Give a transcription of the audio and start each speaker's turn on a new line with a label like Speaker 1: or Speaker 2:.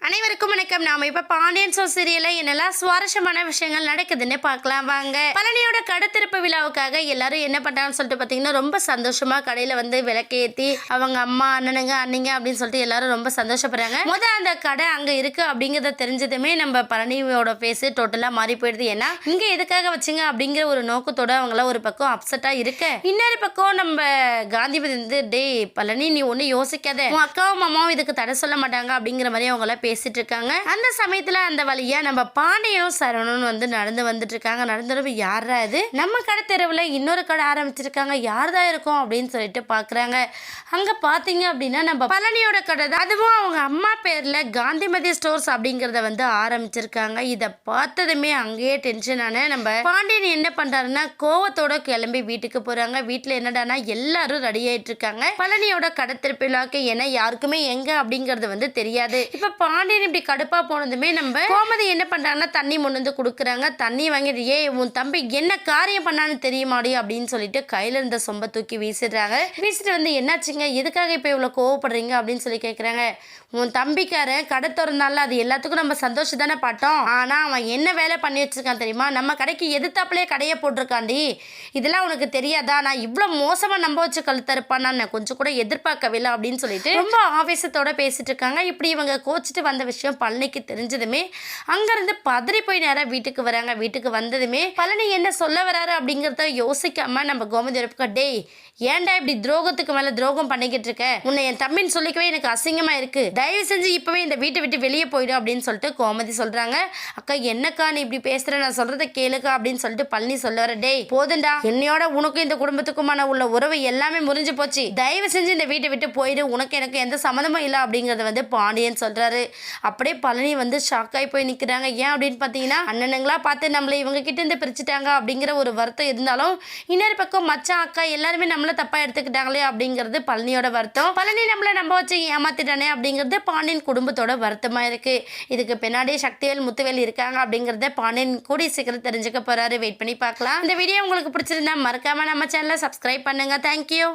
Speaker 1: அனைவருக்கும் வணக்கம். நாம இப்ப பாண்டியன் ஸ்டோர்ஸ் சீரியல்ல என்னெல்லாம் சுவாரஸ்யமான விஷயங்கள் நடக்குதுன்னு பார்க்கலாம் வாங்க. பழனியோட கடத்திருப்பு விழாவுக்காக எல்லாரும் என்ன பண்றாங்கன்னு சொல்லிட்டு பாத்தீங்கன்னா ரொம்ப சந்தோஷமா கடையில வந்து விளக்கேத்தி அவங்க அம்மா அண்ணனுங்க அண்ணிங்க அப்படின்னு சொல்லிட்டு எல்லாரும் ரொம்ப சந்தோஷப்படுறாங்க. அந்த கடை அங்க இருக்கு அப்படிங்கறத தெரிஞ்சதுமே நம்ம பழனியோட பேஸ் டோட்டலா மாறி போயிடுது. ஏன்னா இங்க எதுக்காக வச்சுங்க அப்படிங்கிற ஒரு நோக்கத்தோட அவங்கள ஒரு பக்கம் அப்செட்டா இருக்க, இன்னொரு பக்கம் நம்ம காந்திபதி வந்து டே பழனி நீ ஒண்ணு யோசிக்காத, உன் அக்காவும் அம்மாவும் இதுக்கு தடை சொல்ல மாட்டாங்க அப்படிங்கிற மாதிரி அவங்கள பேசிட்டு இருக்காங்க. அந்த சமயத்துல அந்த வழியா நம்ம பாண்டியும் சரவணன் வந்து நடந்து வந்துட்டு இருக்காங்க. நடந்து யாரா இது, நம்ம கடை தெருவுல இன்னொரு கடை ஆரம்பிச்சிருக்காங்க, யார்தான் இருக்கும் அப்படின்னு சொல்லிட்டு பாக்குறாங்க. அங்க பாத்தீங்க அப்படின்னா நம்ம பழனியோட கடை தான். அதுவும் அவங்க அம்மா பேர்ல காந்திமதி ஸ்டோர்ஸ் அப்படிங்கறத வந்து ஆரம்பிச்சிருக்காங்க. இத பார்த்ததுமே அங்கேயே டென்ஷன் ஆன நம்ம பாண்டியன் என்ன பண்றாருன்னா கோவத்தோட கிளம்பி வீட்டுக்கு போறாங்க. வீட்டுல என்னடானா எல்லாரும் ரெடி ஆயிட்டு இருக்காங்க பழனியோட கடை திருப்பிழாக்கு. ஏன்னா யாருக்குமே எங்க அப்படிங்கறது வந்து தெரியாது. இப்ப பாண்டியன் இப்படி கடுப்பா போனதுமே நம்ம கோமதி என்ன பண்றாங்கன்னா தண்ணி முன்னு வந்து கொடுக்குறாங்க. தண்ணி வாங்கிட்டு ஏ உன் தம்பி என்ன காரியம் பண்ணான்னு தெரியுமாடி அப்படின்னு சொல்லிட்டு கையில இருந்த சொம்ப தூக்கி வீசிடுறாங்க. வீசிட்டு வந்து என்னாச்சுங்க, எதுக்காக இப்ப இவ்வளவு கோவப்படுறீங்க அப்படின்னு சொல்லி கேட்கறாங்க. உன் தம்பிக்காரன் கடை திறந்தால அது எல்லாத்துக்கும் நம்ம சந்தோஷம் தானே பாட்டோம். ஆனா அவன் என்ன வேலை பண்ணி வச்சிருக்கான் தெரியுமா, நம்ம கடைக்கு எதிர்த்தாப்புலயே கடையை போட்டிருக்காண்டி. இதெல்லாம் உனக்கு தெரியாதா, நான் இவ்வளவு மோசமா நம்ப வச்சு கழுத்தருப்பான் நான் கொஞ்சம் கூட எதிர்பார்க்கவில்லை அப்படின்னு சொல்லிட்டு ரொம்ப ஆவேசத்தோட பேசிட்டு இருக்காங்க. இப்படி இவங்க கோச்சிட்டு வந்த விஷயம் பழனிக்கு தெரிஞ்சதுமே அங்கிருந்து பதறி போய் நேரம் வீட்டுக்கு வராங்க. வீட்டுக்கு வந்ததுமே பழனி என்ன சொல்ல வராரு அப்படிங்கறத யோசிக்காம நம்ம கோமதி டே ஏன்டா இப்படி துரோகத்துக்கு மேல துரோகம் பண்ணிக்கிட்டு இருக்க, உன்னை என் தம்பின்னு சொல்லிக்கவே எனக்கு அசிங்கமா இருக்கு, தயவு செஞ்சு இப்பவே இந்த வீட்டை விட்டு வெளியே போயிடும் அப்படின்னு சொல்லிட்டு கோமதி சொல்றாங்க. அக்கா என்னக்கா நீ இப்படி பேசுற, நான் சொல்றத கேளுக்கா அப்படின்னு சொல்லிட்டு பழனி சொல்ல வர. டேய் போதுண்டா, என்னையோட உனக்கும் இந்த குடும்பத்துக்குமான உள்ள உறவு எல்லாமே முறிஞ்சு போச்சு, தயவு செஞ்சு இந்த வீட்டை விட்டு போயிடு, உனக்கு எனக்கு எந்த சம்மந்தமும் இல்லை அப்படிங்கறத வந்து பாண்டியன் சொல்றாரு. அப்படியே பழனி வந்து ஷாக் ஆகி போய் நிக்கிறாங்க. ஏன் அப்படின்னு பாத்தீங்கன்னா அண்ணனுங்களா பார்த்து நம்மளை இவங்க கிட்ட இருந்து பிரிச்சுட்டாங்க அப்படிங்கிற ஒரு வருத்தம் இருந்தாலும் இன்னொரு பக்கம் மச்சான் அக்கா எல்லாருமே நம்மள தப்பா எடுத்துக்கிட்டாங்களே அப்படிங்கிறது பழனியோட வருத்தம். பழனி நம்மள நம்ப வச்சு ஏமாத்திட்டானே அப்படிங்கிறது பாண்டியன் குடும்பத்தோட வருத்தமா இருக்கு. இதுக்கு பின்னாடி சக்திவேல் முத்துவேல் இருக்காங்க அப்படிங்கறத பாண்டியன் கூடிய சீக்கிரம் தெரிஞ்சுக்க போறாரு. வெயிட் பண்ணி பார்க்கலாம். இந்த வீடியோ உங்களுக்கு பிடிச்சிருந்தா மறக்காம நம்ம சேனலை சப்ஸ்கிரைப் பண்ணுங்க. தேங்க்யூ.